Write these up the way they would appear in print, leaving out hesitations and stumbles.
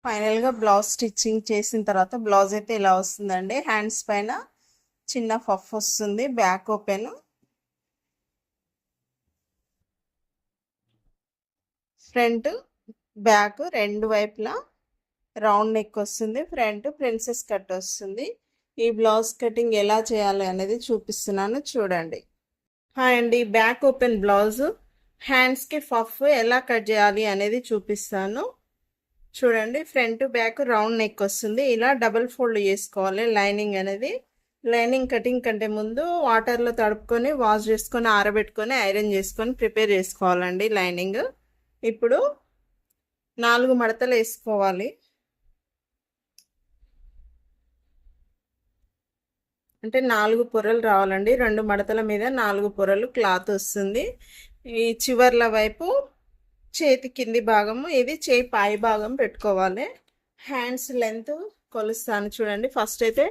ఫైనల్గా blouse stitching చేసిన తర్వాత బ్లౌజ్ అయితే ఇలా వస్తుందండి. హ్యాండ్స్ పైన చిన్న పఫ్ వస్తుంది, బ్యాక్ ఓపెన్, ఫ్రంట్ బ్యాక్ రెండు వైపులా రౌండ్ నెక్ వస్తుంది, ఫ్రంట్ ప్రిన్సెస్ కట్ వస్తుంది. ఈ బ్లౌజ్ కటింగ్ ఎలా చేయాలి అనేది చూపిస్తున్నాను చూడండి. హాయ్ అండి, బ్యాక్ ఓపెన్ బ్లౌజ్ హ్యాండ్స్కి పఫ్ ఎలా కట్ చేయాలి అనేది చూపిస్తాను చూడండి. ఫ్రంట్ బ్యాక్ రౌండ్ నెక్ వస్తుంది, ఇలా డబుల్ ఫోల్డ్ చేసుకోవాలి. లైనింగ్ అనేది లైనింగ్ కటింగ్ కంటే ముందు వాటర్లో తడుపుకొని వాష్ చేసుకొని ఆరబెట్టుకొని ఐరన్ చేసుకొని ప్రిపేర్ చేసుకోవాలండి లైనింగ్. ఇప్పుడు 4 మడతలు వేసుకోవాలి, అంటే 4 పొరలు రావాలండి. 2 మడతల మీద 4 పొరలు క్లాత్ వస్తుంది. ఈ చివర్ల వైపు చేతి కింది భాగము, ఇది చేయి పై భాగం పెట్టుకోవాలి. హ్యాండ్స్ లెంత్ కొలుస్తాను చూడండి. ఫస్ట్ అయితే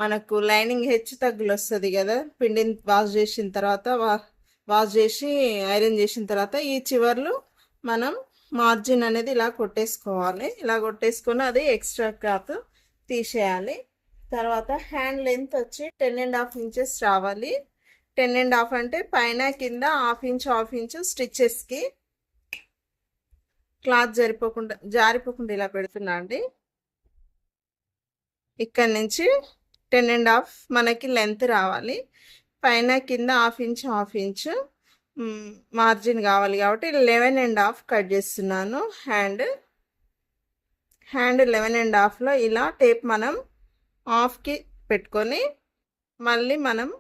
మనకు లైనింగ్ హెచ్చు తగ్గులు వస్తుంది కదా, పిండిని వాష్ చేసిన తర్వాత వాష్ చేసి ఐరన్ చేసిన తర్వాత ఈ చివర్లు మనం మార్జిన్ అనేది ఇలా కొట్టేసుకోవాలి. ఇలా కొట్టేసుకొని అది ఎక్స్ట్రా క్లాత్ తీసేయాలి. తర్వాత హ్యాండ్ లెంత్ వచ్చి 10.5 ఇంచెస్ రావాలి. 10.5 అంటే పైన కింద హాఫ్ ఇంచ్ స్టిచ్చెస్కి క్లాత్ జారిపోకుండా ఇలా పెడుతున్నా అండి. ఇక్కడ నుంచి 10.5 మనకి లెంత్ రావాలి. పైన కింద హాఫ్ ఇంచ్ మార్జిన్ కావాలి కాబట్టి 11.5 కట్ చేస్తున్నాను. హ్యాండ్ 11.5లో ఇలా టేప్ మనం హాఫ్కి పెట్టుకొని మళ్ళీ మనం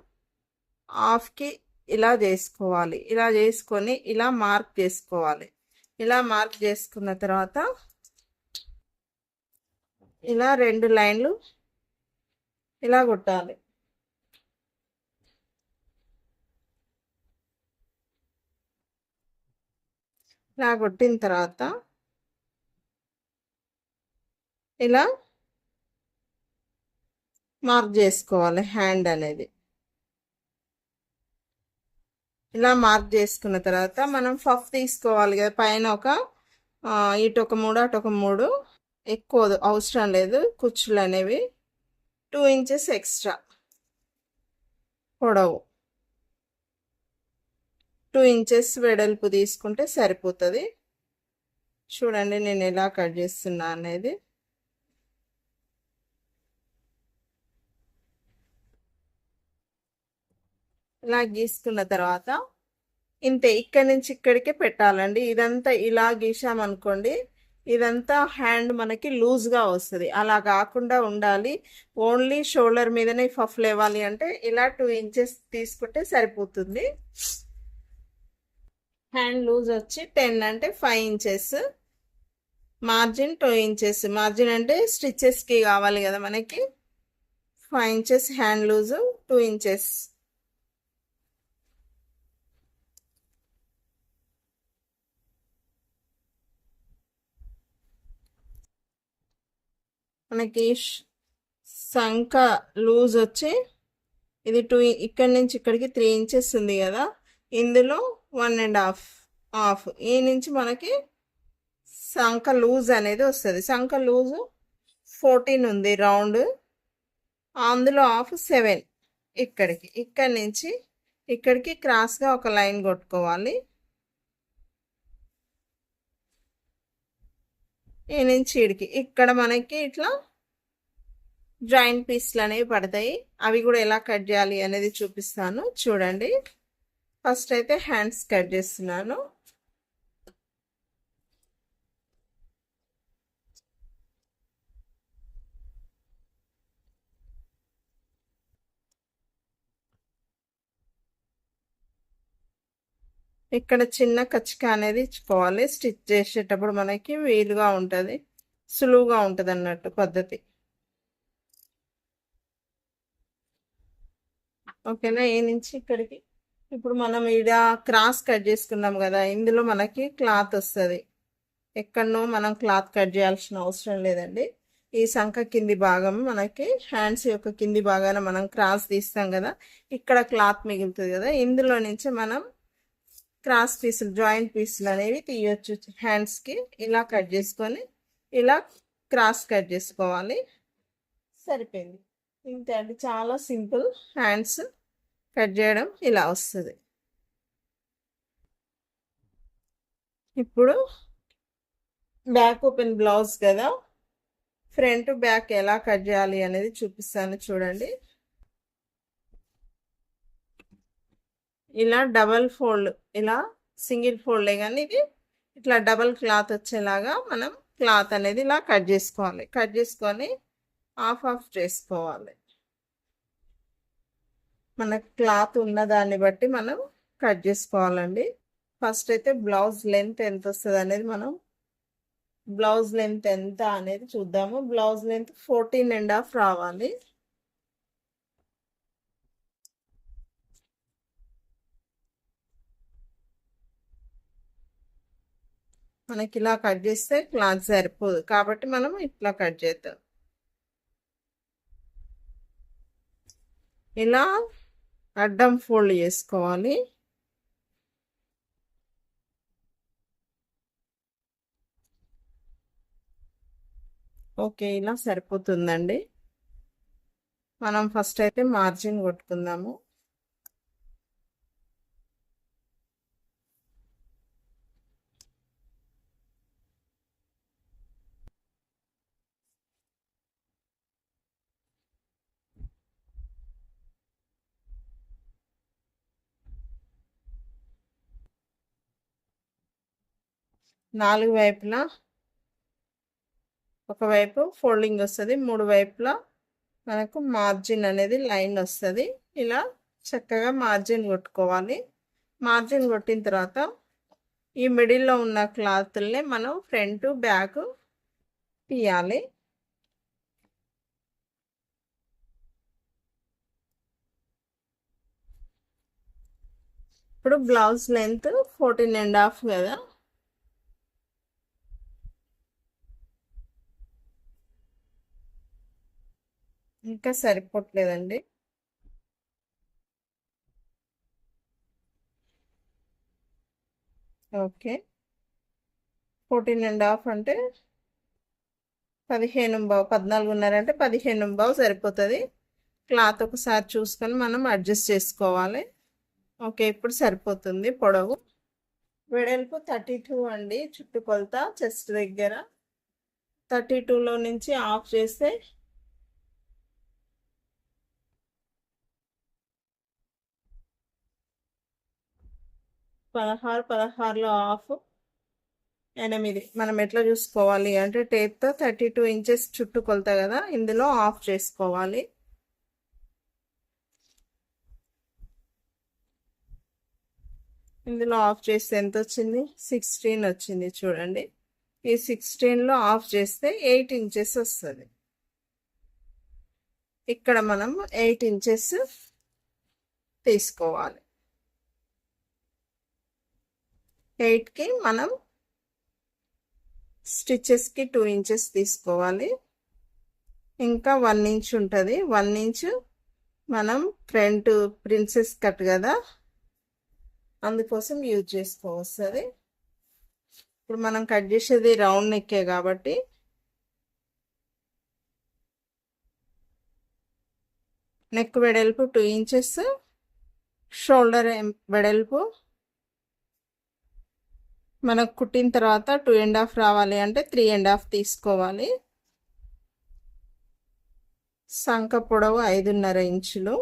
హాఫ్కి ఇలా చేసుకోవాలి. ఇలా చేసుకొని ఇలా మార్క్ చేసుకోవాలి. ఇలా మార్క్ చేసుకున్న తర్వాత ఇలా 2 లైన్లు ఇలా కొట్టాలి. ఇలా కొట్టిన తర్వాత ఇలా మార్క్ చేసుకోవాలి. హ్యాండ్ అనేది ఇలా మార్క్ చేసుకున్న తర్వాత మనం పఫ్ తీసుకోవాలి కదా, పైన ఇటు ఒక 3 అటు ఒక 3, ఎక్కువ అవసరం లేదు. కుచ్చులు అనేవి 2 ఇంచెస్ ఎక్స్ట్రా పొడవు, 2 ఇంచెస్ వెడల్పు తీసుకుంటే సరిపోతుంది. చూడండి నేను ఎలా కట్ చేస్తున్నా అనేది. ఇలా గీసుకున్న తర్వాత ఇంతే, ఇక్కడి నుంచి ఇక్కడికే పెట్టాలండి. ఇదంతా ఇలా గీసామనుకోండి, ఇదంతా హ్యాండ్ మనకి లూజ్గా వస్తుంది. అలా కాకుండా ఉండాలి. ఓన్లీ షోల్డర్ మీదనే పఫ్ లేవాలి అంటే ఇలా 2 ఇంచెస్ తీసుకుంటే సరిపోతుంది. హ్యాండ్ లూజ్ వచ్చి 10 అంటే 5 ఇంచెస్, మార్జిన్ 2 ఇంచెస్. మార్జిన్ అంటే స్టిచ్చెస్కి కావాలి కదా మనకి. 5 ఇంచెస్ హ్యాండ్ లూజు, 2 ఇంచెస్. మనకి సంక లూజ్ వచ్చి ఇది 2, ఇక్కడి నుంచి ఇక్కడికి 3 ఇంచెస్ ఉంది కదా, ఇందులో 1.5 ఈ నుంచి మనకి సంక లూజ్ అనేది వస్తుంది. సంక లూజు 14 ఉంది రౌండ్, అందులో 7 ఇక్కడి నుంచి ఇక్కడికి క్రాస్గా ఒక లైన్ కొట్టుకోవాలి. ఈ నుంచి ఇడికి ఇక్కడ మనకి ఇట్లా జాయింట్ పీస్లు అనేవి పడతాయి. అవి కూడా ఎలా కట్ చేయాలి అనేది చూపిస్తాను చూడండి. ఫస్ట్ అయితే హ్యాండ్స్ కట్ చేస్తున్నాను. ఇక్కడ చిన్న కచ్చిక అనేది ఇచ్చుకోవాలి. స్టిచ్ చేసేటప్పుడు మనకి వీలుగా ఉంటుంది, సులువుగా ఉంటుంది అన్నట్టు పద్ధతి. ఓకేనా, ఈ నుంచి ఇక్కడికి ఇప్పుడు మనం ఈడ క్రాస్ కట్ చేసుకున్నాం కదా, ఇందులో మనకి క్లాత్ వస్తుంది. ఎక్కడనో మనం క్లాత్ కట్ చేయాల్సిన అవసరం లేదండి. ఈ సంఖ కింది భాగం మనకి హ్యాండ్స్ యొక్క కింది భాగాన మనం క్రాస్ తీస్తాం కదా, ఇక్కడ క్లాత్ మిగులుతుంది కదా, ఇందులో నుంచి మనం క్రాస్ పీసులు జాయింట్ పీసులు అనేవి తీయొచ్చు. హ్యాండ్స్కి ఇలా కట్ చేసుకొని ఇలా క్రాస్ కట్ చేసుకోవాలి. సరిపోయింది. ఇంతే అండి, చాలా సింపుల్. హ్యాండ్స్ కట్ చేయడం ఇలా వస్తుంది. ఇప్పుడు బ్యాక్ ఓపెన్ బ్లౌజ్ కదా, ఫ్రంట్ బ్యాక్ ఎలా కట్ చేయాలి అనేది చూపిస్తాను చూడండి. ఇలా డబల్ ఫోల్డ్, ఇలా సింగిల్ ఫోల్డే కానీ ఇది ఇట్లా డబల్ క్లాత్ వచ్చేలాగా మనం క్లాత్ అనేది ఇలా కట్ చేసుకోవాలి. కట్ చేసుకొని ఆఫ్ చేసుకోవాలి. మన క్లాత్ ఉన్న దాన్ని బట్టి మనం కట్ చేసుకోవాలండి. ఫస్ట్ అయితే బ్లౌజ్ లెంత్ ఎంత వస్తుంది అనేది మనం బ్లౌజ్ లెంత్ ఎంత అనేది చూద్దాము. బ్లౌజ్ లెంత్ 14.5 రావాలి. మనకి ఇలా కట్ చేస్తే క్లాత్ సరిపోదు కాబట్టి మనం ఇట్లా కట్ చేద్దాం. ఇలా అడ్డం ఫోల్డ్ చేసుకోవాలి. ఓకే, ఇలా సరిపోతుందండి. మనం ఫస్ట్ అయితే మార్జిన్ కొట్టుకుందాము. నాలుగు వైపులా ఒకవైపు ఫోల్డింగ్ వస్తుంది, మూడు వైపులా మనకు మార్జిన్ అనేది లైన్ వస్తుంది. ఇలా చక్కగా మార్జిన్ కొట్టుకోవాలి. మార్జిన్ కొట్టిన తర్వాత ఈ మిడిల్లో ఉన్న క్లాత్ని మనం ఫ్రంట్ బ్యాక్ తీయాలి. ఇప్పుడు బ్లౌజ్ లెంత్ 14.5 కదా, ఇంకా సరిపోవట్లేదండి. ఓకే, 14.5 అంటే 15.5, 14.5 అంటే 15.5 సరిపోతుంది. క్లాత్ ఒకసారి చూసుకొని మనం అడ్జస్ట్ చేసుకోవాలి. ఓకే, ఇప్పుడు సరిపోతుంది. పొడవు వెడల్పు 32 అండి. చుట్టుకొలత చెస్ట్ దగ్గర 32లో నుంచి ఆఫ్ చేస్తే 16, 16లో ఆఫ్ 8. మనం ఎట్లా చూసుకోవాలి అంటే టేప్తో 32 ఇంచెస్ చుట్టుకొలత కదా, ఇందులో ఆఫ్ చేసుకోవాలి. ఇందులో ఆఫ్ చేస్తే ఎంత వచ్చింది? 16 వచ్చింది. చూడండి, ఈ 16లో ఆఫ్ చేస్తే 8 ఇంచెస్ వస్తుంది. ఇక్కడ మనం 8 ఇంచెస్ తీసుకోవాలి. 8కి మనం స్టిచెస్కి 2 ఇంచెస్ తీసుకోవాలి. ఇంకా 1 ఇంచ్ ఉంటుంది. 1 ఇంచ్ మనం ఫ్రంట్ ప్రిన్సెస్ కట్ కదా, అందుకోసం యూజ్ చేసుకోవస్తుంది. ఇప్పుడు మనం కట్ చేసేది రౌండ్ నెక్కే కాబట్టి నెక్ వెడల్పు 2 ఇంచెస్, షోల్డర్ వెడల్పు మనకు కుట్టిన తర్వాత 2.5 రావాలి అంటే 3.5 తీసుకోవాలి. సంక పొడవు 5.5 ఇంచులు.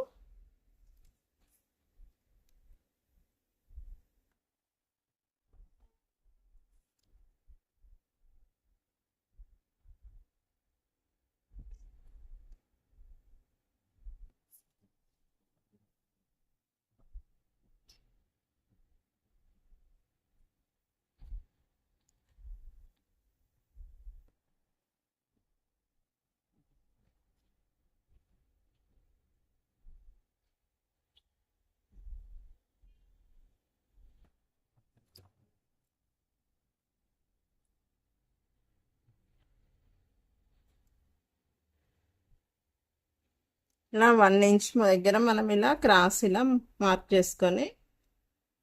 ఇలా 1 ఇంచ్ దగ్గర మనం ఇలా క్రాస్ ఇలా మార్క్ చేసుకొని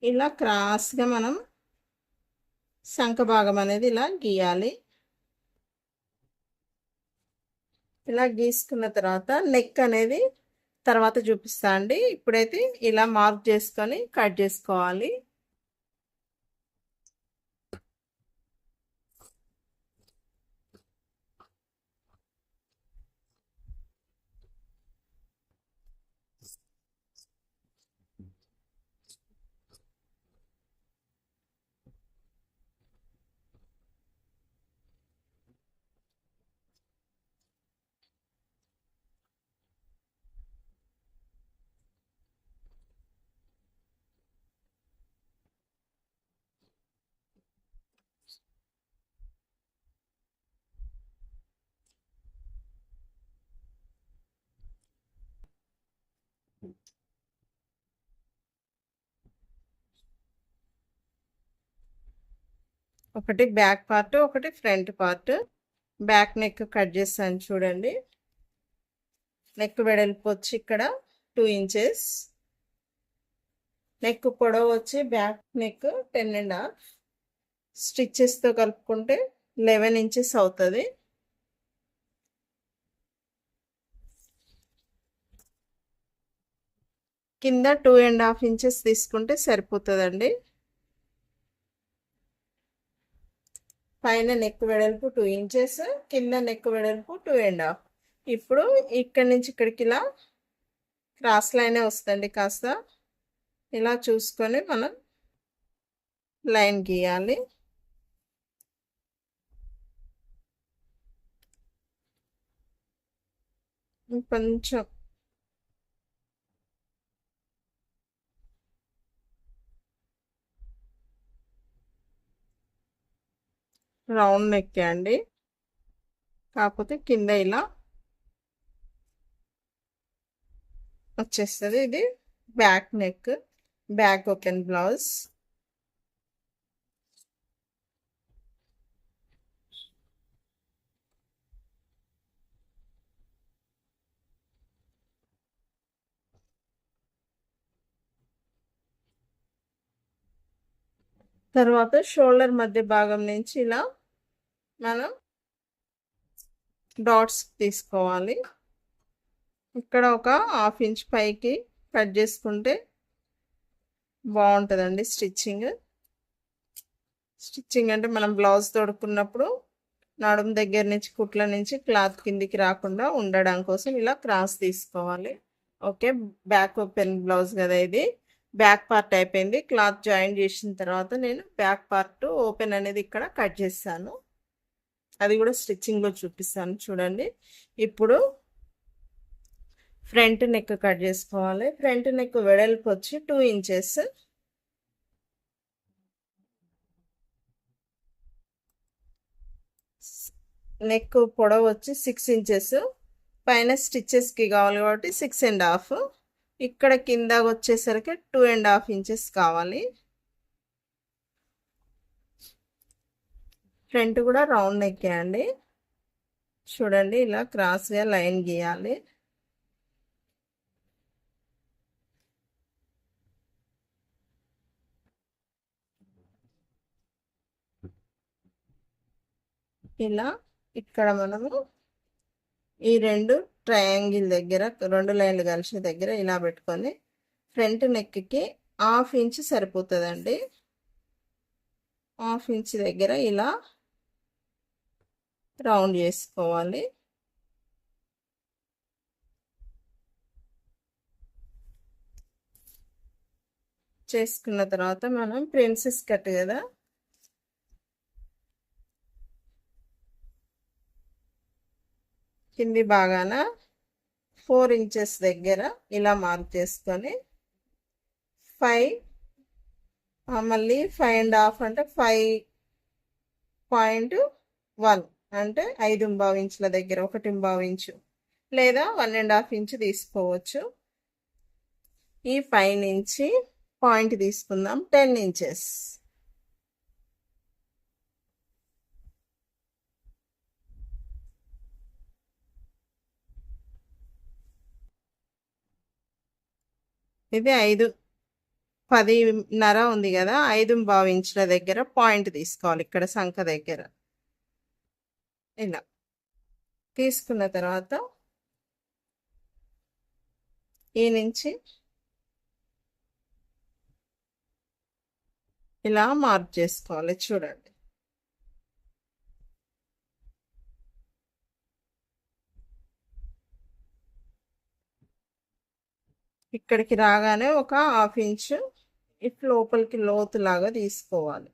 ఇలా క్రాస్గా మనం శంఖ భాగం అనేది ఇలా గీయాలి. ఇలా గీసుకున్న తర్వాత నెక్ అనేది తర్వాత చూపిస్తా అండి. ఇప్పుడైతే ఇలా మార్క్ చేసుకొని కట్ చేసుకోవాలి. ఒకటి బ్యాక్ పార్ట్, ఒకటి front part. Back neck cut చేస్తాను చూడండి. నెక్ వెడల్పు వచ్చి ఇక్కడ 2 ఇంచెస్, నెక్ పొడవు వచ్చి బ్యాక్ నెక్ 10.5, స్టిచ్చెస్తో కలుపుకుంటే 11 ఇంచెస్ అవుతుంది. కింద 2.5 ఇంచెస్ తీసుకుంటే సరిపోతుందండి. పైన నెక్ వెడల్పు 2 ఇంచెస్, కింద నెక్ వెడల్పు 2.5. ఇప్పుడు ఇక్కడి నుంచి ఇక్కడికి ఇలా క్రాస్ లైనే వస్తుంది. కాస్త ఇలా చూసుకొని మనం లైన్ గీయాలి. కొంచెం రౌండ్ నెక్ అండి, కాకపోతే కింద ఇలా వచ్చేస్తుంది. ఇది back neck, back open blouse. తర్వాత షోల్డర్ మధ్య భాగం నుంచి ఇలా మనం డాట్స్ తీసుకోవాలి. ఇక్కడ ఒక 1/2 ఇంచ్ పైకి కట్ చేసుకుంటే బాగుంటుందండి స్టిచ్చింగ్. అంటే మనం బ్లౌజ్ తొడుక్కున్నప్పుడు నడుము దగ్గర నుంచి కుట్ల నుంచి క్లాత్ కిందికి రాకుండా ఉండడం కోసం ఇలా క్రాస్ తీసుకోవాలి. ఓకే, బ్యాక్ ఓపెన్ బ్లౌజ్ కదా ఇది. బ్యాక్ పార్ట్ అయిపోయింది. క్లాత్ జాయిన్ చేసిన తర్వాత నేను బ్యాక్ పార్ట్ ఓపెన్ అనేది ఇక్కడ కట్ చేస్తాను. అది కూడా స్టిచ్చింగ్లో చూపిస్తాను చూడండి. ఇప్పుడు ఫ్రంట్ నెక్ కట్ చేసుకోవాలి. ఫ్రంట్ నెక్ వెడల్పు వచ్చి 2 ఇంచెస్, నెక్ పొడవు వచ్చి 6 ఇంచెస్. పైన స్టిచ్చెస్కి కావాలి కాబట్టి 6.5. ఇక్కడ కింద వచ్చేసరికి 2.5 ఇంచెస్ కావాలి. ఫ్రంట్ కూడా రౌండ్ నెక్ అండి. చూడండి, ఇలా క్రాస్గా లైన్ గీయాలి. ఇలా ఇక్కడ మనము ఈ 2 ట్రయాంగిల్ దగ్గర 2 లైన్లు కలిసే దగ్గర ఇలా పెట్టుకొని ఫ్రంట్ నెక్కి 1/2 ఇంచ్ సరిపోతుందండి. 1/2 ఇంచ్ దగ్గర ఇలా రౌండ్ చేసుకోవాలి. చేసుకున్న తర్వాత మనం ప్రిన్సెస్ కట్ కదా, కింది భాగాన 4 ఇంచెస్ దగ్గర ఇలా మార్క్ చేసుకొని 5, మళ్ళీ 5.5 అంటే 5.1 అంటే 5.5 ఇంచుల దగ్గర 1.5 ఇంచు లేదా 1.5 ఇంచు తీసుకోవచ్చు. ఈ పైనుంచి పాయింట్ తీసుకుందాం 10 ఇంచెస్. ఇది 10.5 ఉంది కదా, 5.5 ఇంచుల దగ్గర పాయింట్ తీసుకోవాలి. ఇక్కడ సంఖ దగ్గర ఇలా తీసుకున్న తర్వాత ఈ నుంచి ఇలా మార్క్ చేసుకోవాలి. చూడండి, ఇక్కడికి రాగానే ఒక 1/2 ఇంచు ఇటు లోపలికి లోతులాగా తీసుకోవాలి.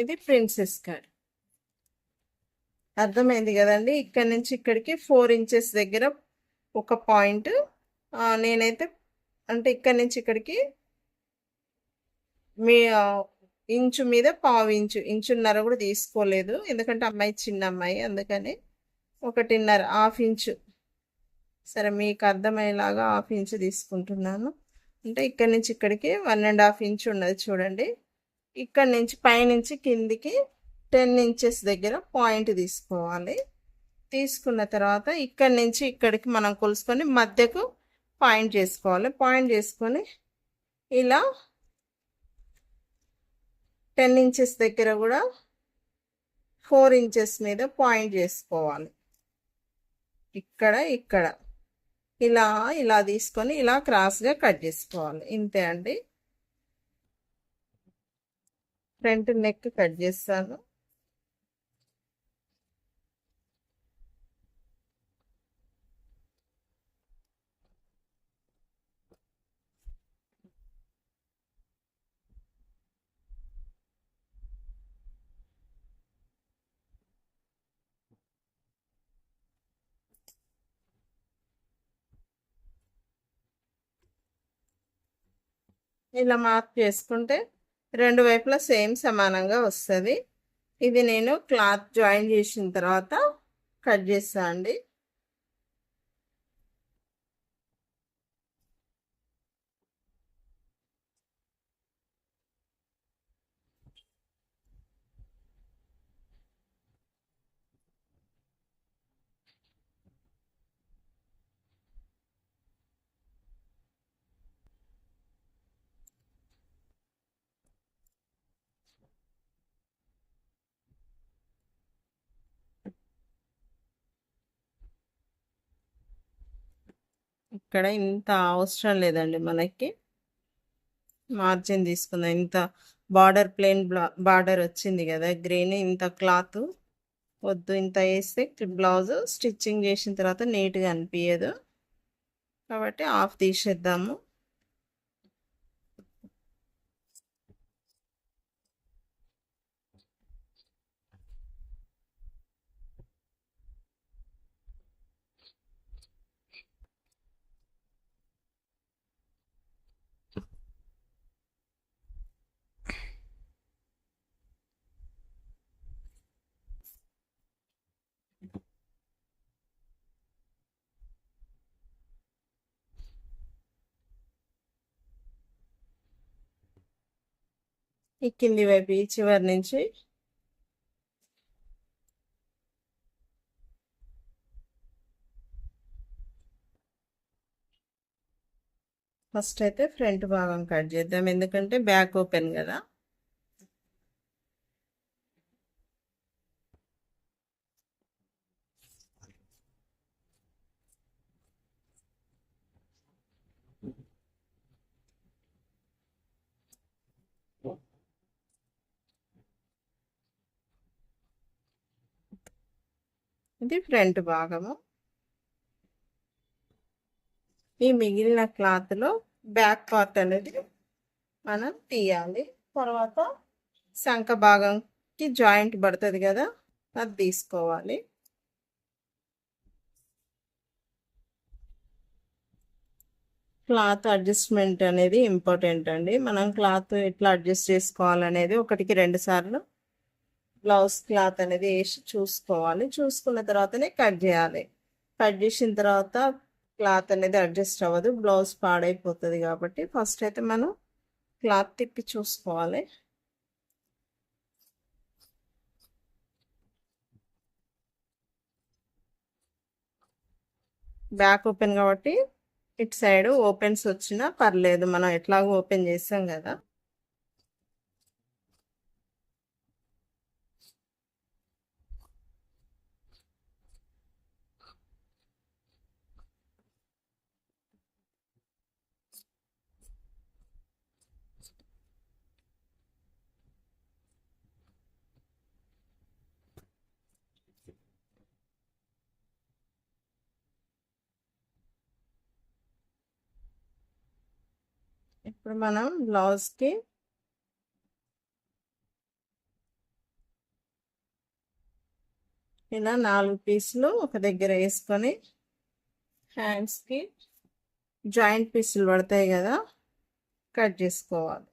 ఇది ప్రిన్సెస్ కట్. అర్థమైంది కదండి. ఇక్కడ నుంచి ఇక్కడికి 4 ఇంచెస్ దగ్గర ఒక పాయింట్. నేనైతే అంటే ఇక్కడ నుంచి ఇక్కడికి మీ ఇంచు మీద 1/2 ఇంచు, ఇంచున్నర కూడా తీసుకోలేదు, ఎందుకంటే అమ్మాయి చిన్న అమ్మాయి, అందుకని 1.5, 1/2 ఇంచు. సరే, మీకు అర్థమయ్యేలాగా 1/2 ఇంచు తీసుకుంటున్నాను. అంటే ఇక్కడ నుంచి ఇక్కడికి 1.5 ఇంచు ఉన్నది చూడండి. ఇక్కడ నుంచి పైనుంచి కిందికి 10 ఇంచెస్ దగ్గర పాయింట్ తీసుకోవాలి. తీసుకున్న తర్వాత ఇక్కడ నుంచి ఇక్కడికి మనం కొలుసుకొని మధ్యకు పాయింట్ చేసుకోవాలి. పాయింట్ చేసుకొని ఇలా 10 ఇంచెస్ దగ్గర కూడా 4 ఇంచెస్ మీద పాయింట్ చేసుకోవాలి. ఇక్కడ ఇలా ఇలా తీసుకొని ఇలా క్రాస్గా కట్ చేసుకోవాలి. ఇంతే అండి. ఫ్రంట్ నెక్ కట్ చేస్తాను. ఇలా మార్క్ చేసుకుంటే రెండు వైపులా సేమ్ సమానంగా వస్తుంది. ఇది నేను క్లాత్ జాయిన్ చేసిన తర్వాత కట్ చేస్తా అండి. ఇక్కడ ఇంత అవసరం లేదండి, మనకి మార్జిన్ తీసుకుందాం. ఇంత బార్డర్, ప్లెయిన్ బార్డర్ వచ్చింది కదా గ్రీన్, ఇంత క్లాత్ వద్దు. ఇంత వేస్తే బ్లౌజ్ స్టిచ్చింగ్ చేసిన తర్వాత నీట్గా అనిపించదు, కాబట్టి హాఫ్ తీసేద్దాము. ఈ కింది వైపు ఈ చివరి నుంచి ఫస్ట్ అయితే ఫ్రంట్ భాగం కట్ చేద్దాం, ఎందుకంటే బ్యాక్ ఓపెన్ కదా. ఇది ఫ్రంట్ భాగము. ఈ మిగిలిన క్లాత్లో బ్యాక్ పార్ట్ అనేది మనం తీయాలి. తర్వాత శంఖ భాగంకి జాయింట్ పడుతుంది కదా, అది తీసుకోవాలి. క్లాత్ అడ్జస్ట్మెంట్ అనేది ఇంపార్టెంట్ అండి. మనం క్లాత్ ఎట్లా అడ్జస్ట్ చేసుకోవాలనేది 1కి 2 సార్లు బ్లౌజ్ క్లాత్ అనేది వేసి చూసుకోవాలి. చూసుకున్న తర్వాతనే కట్ చేయాలి. కట్ చేసిన తర్వాత క్లాత్ అనేది అడ్జస్ట్ అవ్వదు, బ్లౌజ్ పాడైపోతుంది. కాబట్టి ఫస్ట్ అయితే మనం క్లాత్ తిప్పి చూసుకోవాలి. బ్యాక్ ఓపెన్ కాబట్టి ఇటు సైడ్ ఓపెన్స్ వచ్చినా పర్లేదు, మనం ఎట్లాగో ఓపెన్ చేసాం కదా. ఇప్పుడు మనం బ్లౌజ్కి ఇలా 4 పీసులు ఒక దగ్గర వేసుకొని హ్యాండ్స్కి జాయింట్ పీసులు పడతాయి కదా, కట్ చేసుకోవాలి.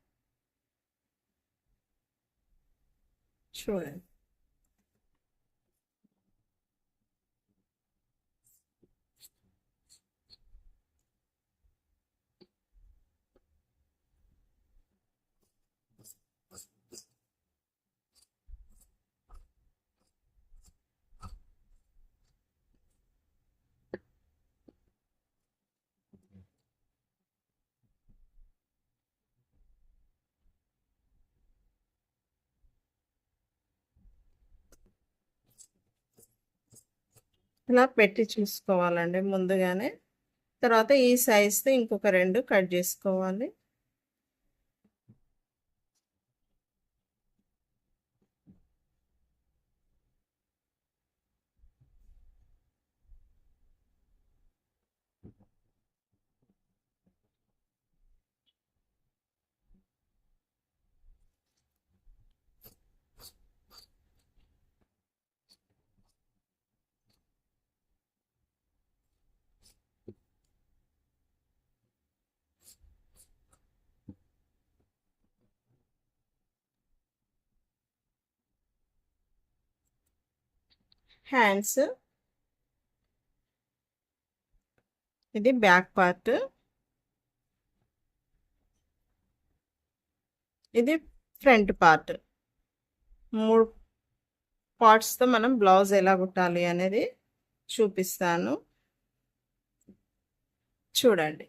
చూడండి, ఇలా పెట్టి చూసుకోవాలండి ముందుగానే. తర్వాత ఈ సైజ్తో ఇంకొక 2 కట్ చేసుకోవాలి. హ్యాండ్స్, ఇది బ్యాక్ పార్ట్, ఇది ఫ్రంట్ పార్ట్. 3 పార్ట్స్తో మనం బ్లౌజ్ ఎలా కుట్టాలి అనేది చూపిస్తాను, చూడండి.